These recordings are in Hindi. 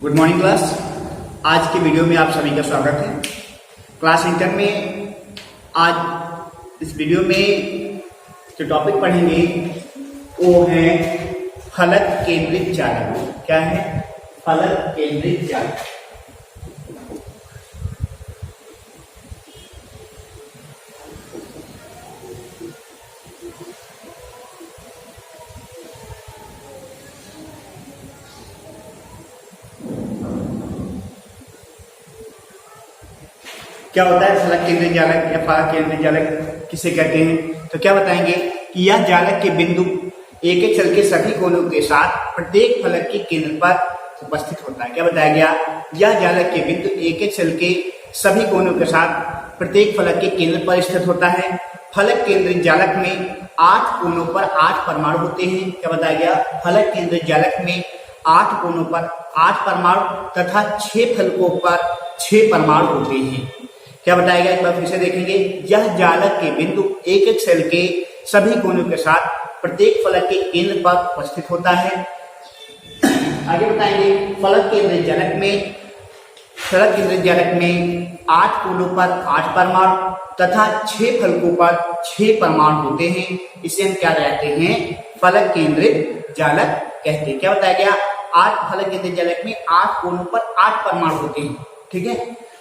Good morning class. आज के वीडियो में आप सभी का स्वागत है। क्लास इंटर में आज इस वीडियो में जो टॉपिक पढ़ेंगे वो है फलक केंद्रित जालक। क्या है? फलक केंद्रित जालक। क्या होता है फलक केंद्रित जालक या फलक केंद्रित जालक किसे कहते हैं? तो क्या बताएंगे कि यह जालक के बिंदु एक एक चल के सभी कोनों के साथ प्रत्येक फलक के केंद्र पर उपस्थित होता है। क्या बताया गया? यह जालक के बिंदु एक एक चल के सभी कोनों के साथ प्रत्येक फलक के केंद्र पर स्थित होता है। फलक केंद्रित जालक में 8 कोनों पर 8 परमाणु होते हैं। क्या बताया गया? फलक केंद्रित जालक में 8 कोनों पर 8 परमाणु तथा 6 फलकों पर 6 परमाणु होते हैं। क्या बताया गया? एक बार फिर से देखेंगे। यह जालक के बिंदु एक एक सेल के सभी कोनों के साथ प्रत्येक फलक के केंद्र पर उपस्थित होता है। आगे बताएंगे फलक केंद्रित जालक में 8 कोनों पर 8 परमाणु तथा 6 फलकों पर 6 परमाणु होते हैं। इसे हम क्या कहते हैं? फलक केंद्रित जालक कहते हैं। क्या बताया गया? 8 फलक केंद्रित जालक में 8 कोनों पर 8 परमाणु होते हैं। ठीक है,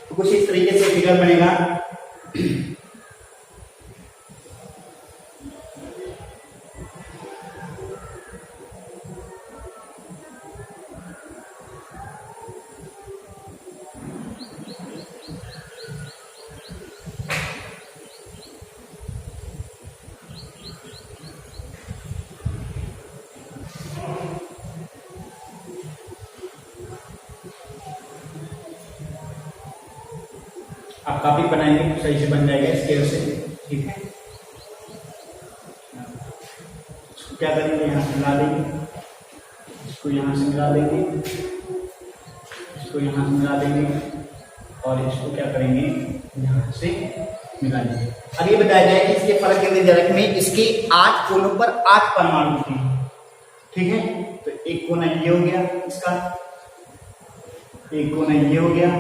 तो कुछ इस तरीके से फिगर बनेगा। आप कॉपी बनाएंगे तो सही से बन जाएगा स्केल से। ठीक है, क्या करेंगे? यहाँ से मिला देंगे, इसको यहाँ से मिला देंगे, इसको यहाँ से मिला देंगे और इसको क्या करेंगे? यहाँ से मिला देंगे। अब ये बताया जाए कि इसके फलक केंद्रित जालक में इसके 8 कोनों पर 8 परमाणु होते हैं। ठीक है, तो एक कोना ये हो गया, इसका एक कोना ये हो गया,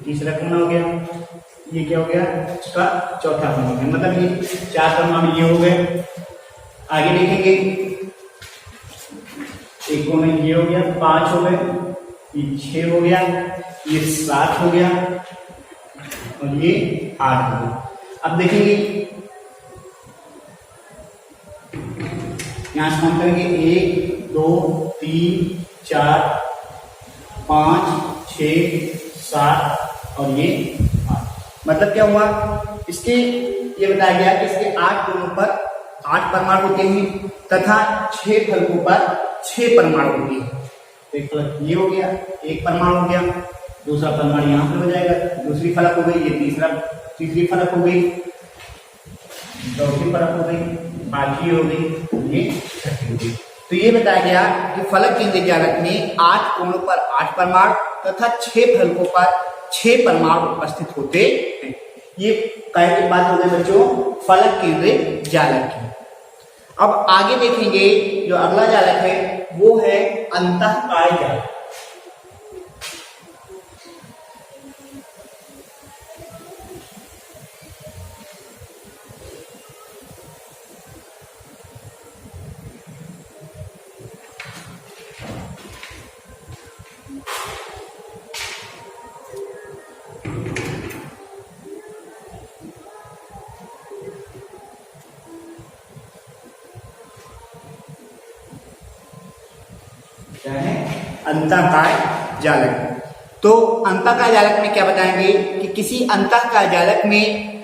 तीसरा कोना हो गया, ये क्या हो गया? इसका चौथा कोना हो गया। मतलब ये 4 परमाणु ये हो गए। आगे देखेंगे एक कोना ये हो गया, 5 हो गए, ये 6 हो गया, ये 7 हो गया और ये 8 हो गया। अब देखेंगे यहां से हम करेंगे 1 2 3 4 5 6 7 और ये 8। मतलब क्या हुआ? इसके ये बताया गया कि इसके 8 कोनों पर 8 परमाणु होते हैं तथा 6 फलकों पर 6 परमाणु होते हैं। तो एक फलक ये हो गया, एक परमाणु हो गया, दूसरा परमाणु यहाँ पे हो जाएगा, दूसरी फलक हो गई, ये तीसरी फलक हो गई, चौथी फलक हो गई, 5वीं हो गई, ये 6वीं हो गई। तो ये बताया गया कि फलक केंद्रित जालक में 8 कोनों पर 8 परमाणु तथा 6 फलकों पर 6 परमाणु उपस्थित होते हैं। ये कहे की बात हो गई बच्चों फलक केंद्रित जालक की। अब आगे देखेंगे जो अगला जालक है वो है अंतःकाय जालक। क्या है? अंतःकाय जालक। तो अंतःकाय जालक में क्या बताएंगे कि किसी अंतःकाय जालक में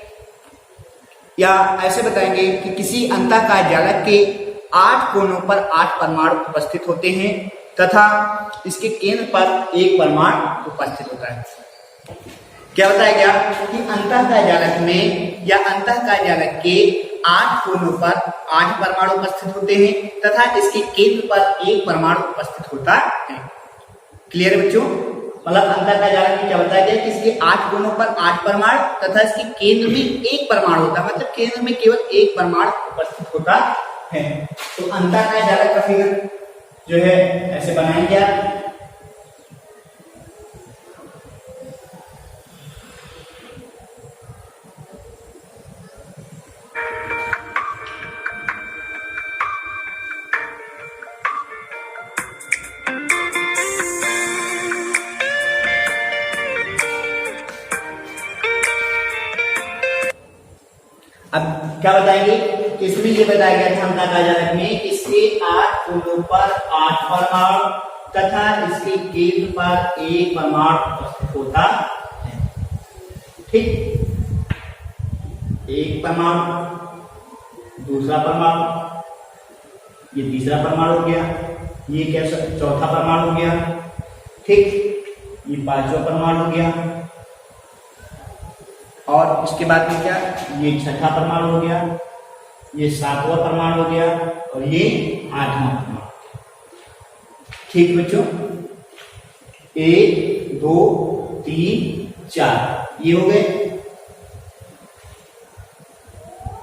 या ऐसे बताएंगे कि किसी अंतःकाय जालक के 8 कोनों पर 8 परमाणु उपस्थित होते हैं तथा इसके केंद्र पर एक परमाणु उपस्थित होता है। क्या बताया गया कि अंतःकाय जालक में या अंतःकाय जालक के 8 कोनों पर 8 परमाणु उपस्थित होते हैं तथा इसके केंद्र पर एक परमाणु उपस्थित होता है। क्लियर है बच्चों? मतलब अंतःकाय जालक में क्या बताया गया कि इसके 8 कोनों पर 8 परमाणु तथा इसके केंद्र में एक परमाणु होता है। मतलब केंद्र में केवल एक परमाणु उपस्थित होता है। तो अंतःकाय जालक का फिगर जो है ऐसे बनाएंगे आप। अब क्या बताएंगे, इसमें ये बताया गया था अंतः काजारक में, इसके 8 कोनों पर 8 परमाणु तथा इसके केंद्र पर 1 परमाणु उपस्थित होता है। ठीक, एक परमाणु, दूसरा परमाणु, ये तीसरा परमाणु हो गया, ये क्या चौथा परमाणु हो गया। ठीक, ये 5वां परमाणु हो गया, और इसके बाद में क्या, ये 6ठा परमाणु हो गया, ये 7वां परमाणु हो गया, और ये 8वां परमाणु। ठीक बच्चों, 1 2 3 4 ये हो गए,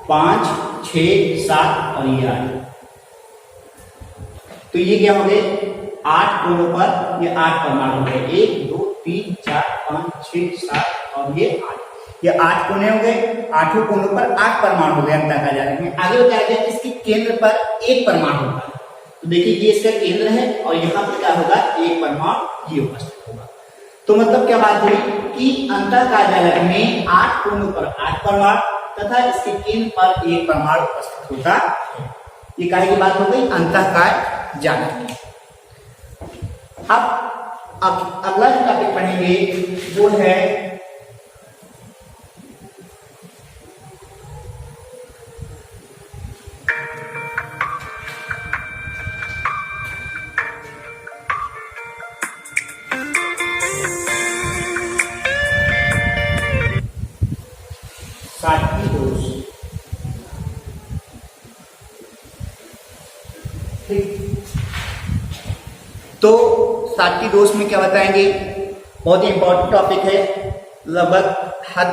5 6 7 और ये 8। तो ये क्या हो गए, 8 कोनों पर ये 8 परमाणु हो गए, 1 2 3 4 5 6 7 और ये 8। ये 8 कोने हो गए, 8 कोनों पर 8 परमाणु हो गए अंतः काजारक में। आगे बताया गया इसके केंद्र पर 1 परमाणु होगा। तो देखिए ये इसका केंद्र है और यहाँ पर क्या होगा, 1 परमाणु ये उपस्थित होगा। तो मतलब क्या बात हुई कि अंतः काजारक में 8 कोनों पर 8 परमाणु तथा इसके केंद्र पर 1 परमाणु उपस्थित होता है। ये काहे की बात हो गई, अंतः काजारक की। अब अगला जो टॉपिक पढ़ेंगे वो है साटकी दोष। ठीक, तो साटकी दोष में क्या बताएंगे, बहुत ही इंपॉर्टेंट टॉपिक है, लगभग हर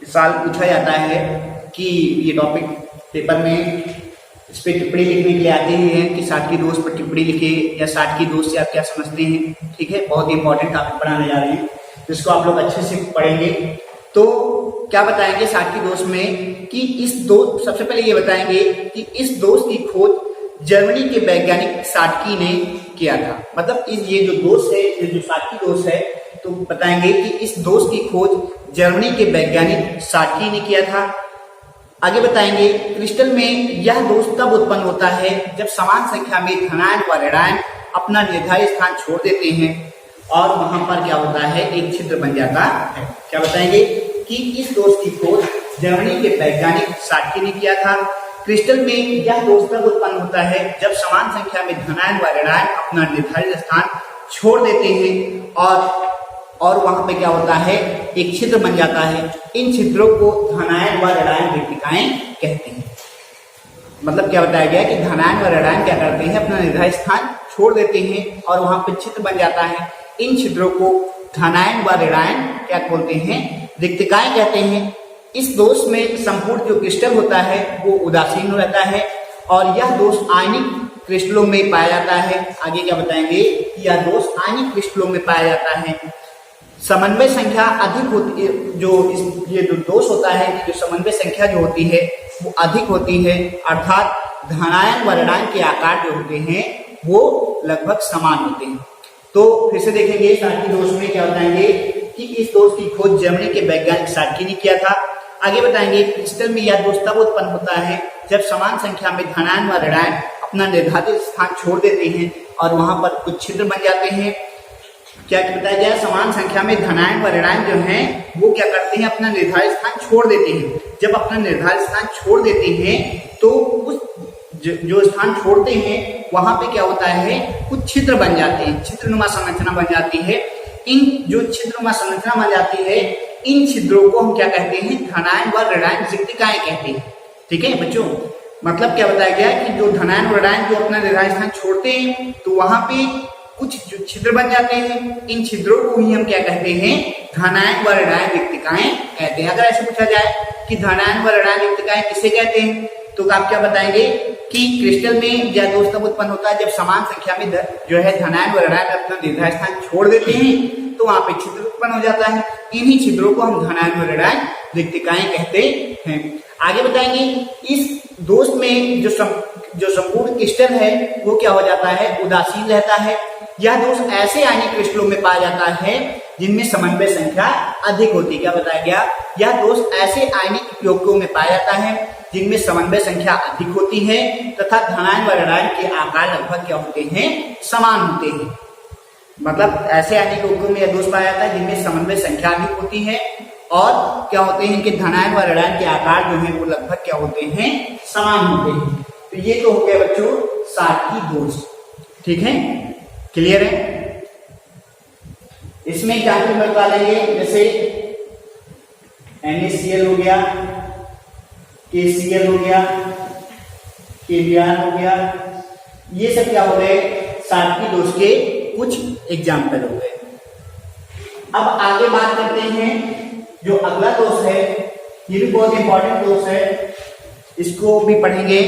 साल पूछा जाता है कि ये टॉपिक पेपर में इस पे टिप्पणी लिखने के लिए आते ही हैं कि साटकी दोष पर टिप्पणी लिखे या साटकी दोष से आप क्या समझते हैं। ठीक है, बहुत ही इंपॉर्टेंट टॉपिक पढ़ाने जा रहे हैं, जिसको आप लोग अच्छे से पढ़ेंगे। तो क्या बताएंगे साटकी दोष में कि इस दोष, सबसे पहले ये बताएंगे कि इस दोष की खोज जर्मनी के वैज्ञानिक साटकी ने किया था। मतलब ये जो दोष है, ये जो साटकी दोष है, तो बताएंगे कि इस दोष की खोज जर्मनी के वैज्ञानिक साटकी ने किया था। आगे बताएंगे क्रिस्टल में यह दोष तब उत्पन्न होता है जब समान संख्या में धनायन व ऋणायन अपना निर्धारित स्थान छोड़ देते हैं और वहां पर क्या होता है, एक छिद्र बन जाता है। क्या बताएंगे कि इस दोष की खोज जर्मनी के वैज्ञानिक साटकी ने किया था। क्रिस्टल में यह दोष तब उत्पन्न होता है जब समान संख्या में धनायन व ऋणायन अपना निर्धारित स्थान छोड़ देते हैं और वहां पे क्या होता है, एक छिद्र बन जाता है। इन छिद्रों को धनायन व ऋणायन रिक्तिकाएं कहते हैं। मतलब क्या बताया गया कि धनायन व ऋणायन क्या करते हैं, अपना निर्धारित स्थान छोड़ देते हैं और वहां पे छिद्र बन जाता है। इन छिद्रों को धनायन व ऋणायन क्या बोलते हैं, रिक्तिकाएं कहते हैं। इस दोष में संपूर्ण जो क्रिस्टल होता है वो उदासीन रहता है और यह दोष आयनिक क्रिस्टलों में पाया जाता है। आगे क्या बताएंगे, यह दोष आयनिक क्रिस्टलों में पाया जाता है। समन्वय संख्या अधिक होती है, ये जो दोष होता है, जो समन्वय संख्या जो होती है वो अधिक होती है, अर्थात धनायन व ऋणायन के आकार जो होते हैं वो लगभग समान होते हैं। तो फिर से देखेंगे साटकी दोष में क्या बताएंगे कि इस दोष की खोज जर्मनी के वैज्ञानिक साटकी ने किया था। आगे बताएंगे क्रिस्टल में यह दोष तब उत्पन्न होता है जब समान संख्या में धनायन व ऋणायन अपना निर्धारित स्थान छोड़ देते हैं और वहां पर कुछ छिद्र बन जाते हैं। क्या बताया गया, समान संख्या में धनायन व ऋणायन जो हैं वो क्या करते हैं, अपना निर्धारित स्थान छोड़ देते हैं। जब अपना निर्धारित स्थान छोड़ देते हैं तो उस जो स्थान छोड़ते हैं वहां पे क्या होता है, कुछ छिद्र बन जाते हैं, छिद्रनुमा संरचना बन जाती है। इन जो छिद्रनुमा संरचना बन जाती है, इन छिद्रों को हम क्या कहते हैं, धनायन व ऋणायन रिक्तिकाएं कहते हैं। ठीक है बच्चों, मतलब क्या बताया गया कि जो धनायन व ऋणायन जो अपना निर्धारित स्थान छोड़ते हैं तो वहां पे कुछ जो छिद्र बन जाते हैं। इन छिद्रों को ही हम क्या कहते हैं, धनायन व ऋणायन रिक्तिकाएं कहते हैं। अगर ऐसे पूछा जाए कि धनायन व ऋणायन रिक्तिकाएं किसे कहते हैं, तो आप क्या बताएंगे कि क्रिस्टल में यह दोष तब उत्पन्न होता है जब समान संख्या में जो है धनायन व ऋणायन अपना निर्धारित स्थान छोड़ देते हैं तो वहां पे छिद्र उत्पन्न हो जाता है। इन्हीं छिद्रों को हम धनायन व ऋणायन रिक्तिकाएं कहते हैं। आगे बताएंगे इस दोष में जो जो संपूर्ण क्रिस्टल है वो क्या हो जाता है, उदासीन रहता है। यह दोष ऐसे आयनिक क्रिस्टलों में पाया जाता है जिनमें समन्वय संख्या अधिक होती है। क्या बताया गया, यह दोष ऐसे आयनिक यौगिकों में पाया जाता है जिनमें समन्वय संख्या अधिक होती है तथा धनायन व ऋणायन के आकार लगभग क्या होते हैं, समान होते हैं। मतलब ऐसे आयनिक यौगिकों में यह दोष पाया जाता है जिनमें समन्वय संख्या अधिक होती है और क्या होते हैं कि धनायन व ऋणायन के आकार जो है वो लगभग क्या होते हैं, समान होते हैं। तो ये तो हो गया बच्चों साटकी दोष। ठीक है, क्लियर है। इसमें एग्जाम्पल बता लेंगे, जैसे NaCl हो गया, KCl हो गया, KBr हो गया, ये सब क्या हो गए, साटकी दोष के कुछ एग्जाम्पल हो गए। अब आगे बात करते हैं, जो अगला दोष है ये भी बहुत इंपॉर्टेंट दोष है, इसको भी पढ़ेंगे,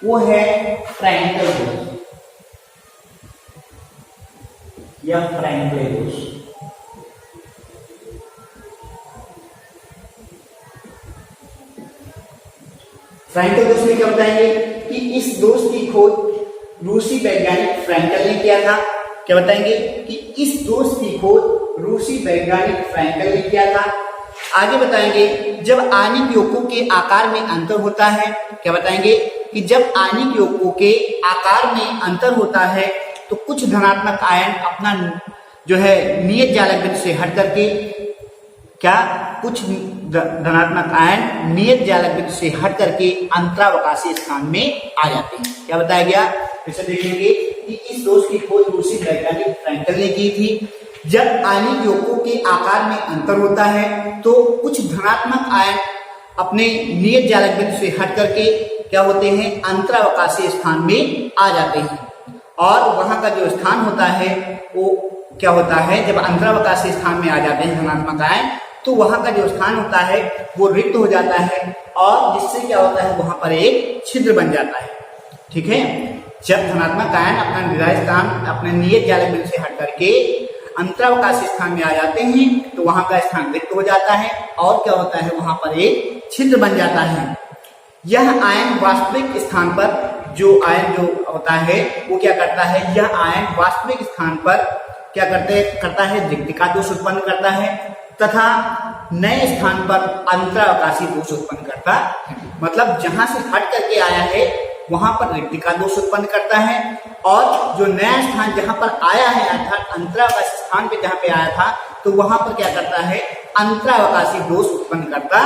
वो है फ्रैंकल दोष या फ्रैंकल दोष। फ्रैंकल दोष में क्या बताएंगे कि इस दोष की खोज रूसी वैज्ञानिक फ्रैंकल ने किया था। क्या बताएंगे कि इस दोष की खोज रूसी वैज्ञानिक फ्रैंकल ने किया था। आगे बताएंगे जब आयनिक यौगिकों के आकार में अंतर होता है, क्या बताएंगे कि जब आयनिक यौगिकों के आकार में अंतर होता है तो कुछ धनात्मक आयन अपना जो है नियत जालक बिंदु से हट करके क्या कुछ धनात्मक आयन नियत जालक बिंदु से हट करके अंतरावकाशीय स्थान में आ जाते हैं। क्या बताया गया, फिर से देखेंगे कि इस दोष की खोज रूसी वैज्ञानिक फ्रैंकल ने की थी। जब आयनिक यौगिकों के आकार में अंतर होता है तो कुछ धनात्मक आयन अपने नियत जालक बिंदु से हट करके क्या होते हैं, अंतरावकाशीय स्थान में आ जाते हैं और वहां का जो स्थान होता है वो क्या होता है, जब अंतरावकाशीय स्थान में आ जाते हैं धनात्मक आयन तो वहां का जो स्थान होता है वो रिक्त हो जाता है और जिससे क्या होता है वहां पर एक छिद्र बन जाता है। ठीक है, जब धनात्मक आयन अपना निर्धारित स्थान अपने नियत जालक बिंदु से हट करके अंतरावकाशीय स्थान में आ जाते हैं तो वहां का स्थान रिक्त हो जाता है और क्या होता है वहां पर एक छिद्र बन जाता है। यह आयन वास्तविक स्थान पर जो आयन जो होता है वो क्या करता है, यह आयन वास्तविक स्थान पर क्या करता है, रिक्तिका दोष उत्पन्न करता है तथा नए स्थान पर अंतरावकाशीय दोष उत्पन्न करता है। मतलब जहां से हट करके आया है वहां पर रिक्तिका दोष उत्पन्न करता है और जो नया स्थान जहां पर आया है अर्थात अंतरावकाशीय स्थान पे जहां पे आया था तो वहां पर क्या करता है, अंतरावकाशीय दोष उत्पन्न करता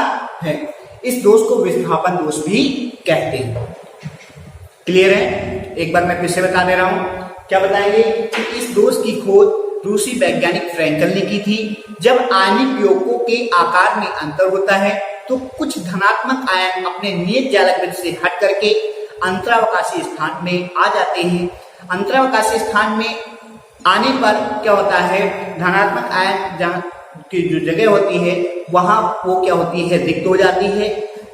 है। इस दोष को विस्थापन दोष भी कहते हैं। क्लियर है, एक बार मैं फिर से बता दे रहा हूं। क्या बताएंगे कि इस दोष की खोज रूसी वैज्ञानिक फ्रैंकल ने की थी। जब आयनिक यौगिकों के आकार में अंतर होता है तो कुछ धनात्मक आयन अपने नियत जालक बिंदु से हट करके अंतरावकाशीय स्थान में आ जाते हैं। अंतरावकाशीय स्थान में आने पर क्या होता है, धनात्मक आयन जहाँ की जो जगह होती है वहां वो क्या होती है, रिक्त हो जाती है।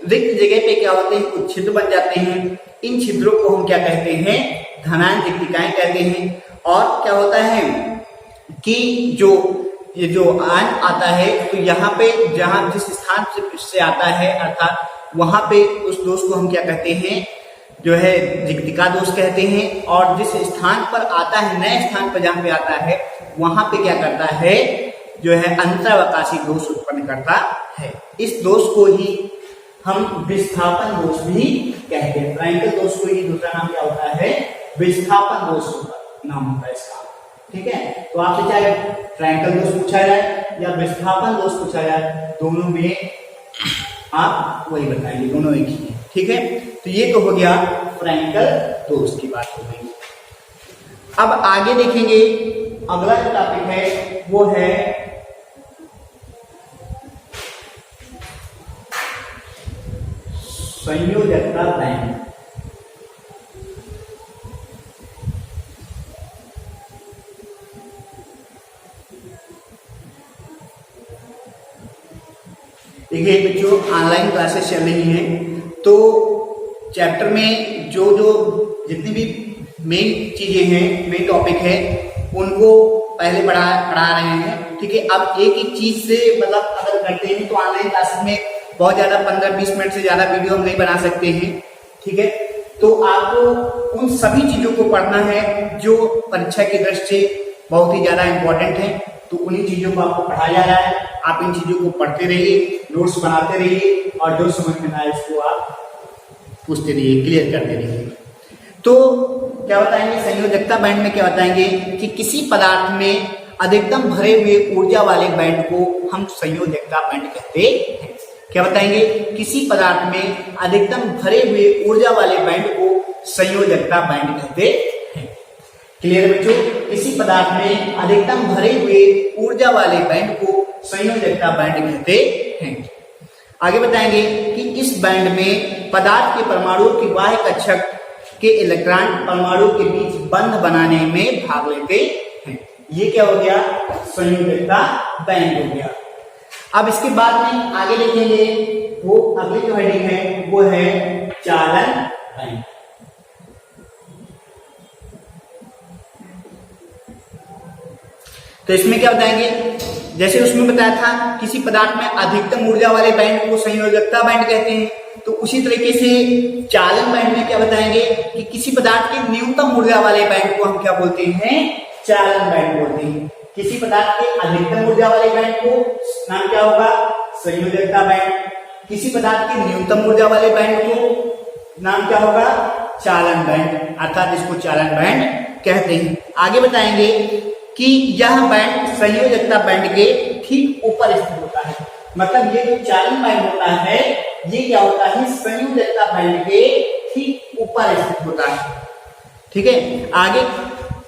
रिक्त जगह पे क्या होते हैं, कुछ छिद्र बन जाते हैं। इन छिद्रों को हम क्या कहते हैं, धनायन रिक्तिकाएं कहते हैं। और क्या होता है कि ये जो आयन आता है तो यहाँ पे जहां जिस स्थान से आता है अर्थात वहां पे उस दोष को हम क्या कहते हैं, जो है रिक्तिका दोष कहते हैं। और जिस स्थान पर आता है, नए स्थान पर जहां पे आता है वहां पे क्या करता है, जो है अंतरावकाशीय दोष उत्पन्न करता है। इस दोष को ही हम विस्थापन दोष भी कहते हैं। फ्रैंकल दोष को ही दूसरा नाम क्या होता है, विस्थापन दोष नाम होता है इसका। ठीक है, तो आपसे चाहे फ्रैंकल दोष पूछा जाए या विस्थापन दोष पूछा जाए, दोनों में आप वही बताएंगे, दोनों एक ही है। ठीक है, तो ये तो हो गया फ्रैंकल दोष की बात हो गई। अब आगे देखेंगे, अगला जो टॉपिक है वो है संयोजकता बैंक। देखिए बच्चों, ऑनलाइन क्लासेस चल रही हैं तो चैप्टर में जो जितनी भी मेन चीजें हैं, मेन टॉपिक है, उनको पहले पढ़ा रहे हैं। ठीक है, अब एक एक चीज से मतलब अगर करते हैं तो ऑनलाइन क्लासेस में बहुत ज्यादा 15-20 मिनट से ज्यादा वीडियो हम नहीं बना सकते हैं। ठीक है, तो आपको उन सभी चीजों को पढ़ना है जो परीक्षा की दृष्टि से बहुत ही ज्यादा इंपॉर्टेंट है। तो उन्हीं चीजों को आपको पढ़ाया जा रहा है। आप इन चीजों को पढ़ते रहिए, नोट्स बनाते रहिए और जो समझ में ना आए उसको आप पूछते रहिए, क्लियर करते रहिए। तो क्या बताएंगे संयोजकता बैंड में, क्या बताएंगे कि किसी पदार्थ में अधिकतम भरे हुए ऊर्जा वाले बैंड को हम संयोजकता बैंड कहते हैं। क्या बताएंगे, किसी पदार्थ में अधिकतम भरे हुए ऊर्जा वाले बैंड को संयोजकता बैंड कहते हैं। क्लियर बच्चों, किसी पदार्थ में अधिकतम भरे हुए ऊर्जा वाले बैंड को संयोजकता बैंड कहते हैं। आगे बताएंगे कि इस बैंड में पदार्थ के परमाणु की बाह्य कक्षक के इलेक्ट्रॉन परमाणु के बीच बंध बनाने में भाग लेते हैं। ये क्या हो गया, संयोजकता बैंड हो गया। अब इसके बाद में आगे देखेंगे, वो अगली जो हेडिंग है वो है चालन बैंड। तो इसमें क्या बताएंगे, जैसे उसमें बताया था किसी पदार्थ में अधिकतम ऊर्जा वाले बैंड को संयोजकता बैंड कहते हैं, तो उसी तरीके से चालन बैंड में क्या बताएंगे कि किसी पदार्थ के न्यूनतम ऊर्जा वाले बैंड को हम क्या बोलते हैं, चालन बैंड बोलते हैं। किसी पदार्थ के अधिकतम ऊर्जा वाले बैंड को नाम क्या होगा, संयोजकता बैंड। किसी पदार्थ के न्यूनतम ऊर्जा वाले बैंड को नाम क्या होगा, चालन बैंड, अर्थात इसको चालन बैंड कहते हैं। आगे बताएंगे कि यह बैंड संयोजकता बैंड के ठीक ऊपर स्थित होता है। मतलब ये जो चालन बैंड होता है ये क्या होता है, संयोजकता बैंड के ठीक ऊपर स्थित होता है। ठीक है, आगे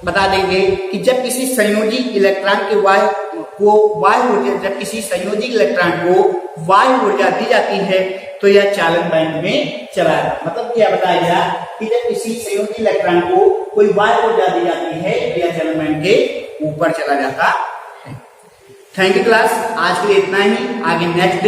बता देंगे कि जब किसी संयोजी इलेक्ट्रॉन के वायु ऊर्जा, जब किसी संयोजी इलेक्ट्रॉन को वायु ऊर्जा दी जाती है तो यह चालन बैंड में चला जाता है। मतलब क्या बताया गया कि जब किसी संयोजी इलेक्ट्रॉन को कोई वायु ऊर्जा दी जाती है तो यह चालन बैंड के ऊपर चला जाता है। थैंक यू क्लास, आज के लिए इतना ही। आगे नेक्स्ट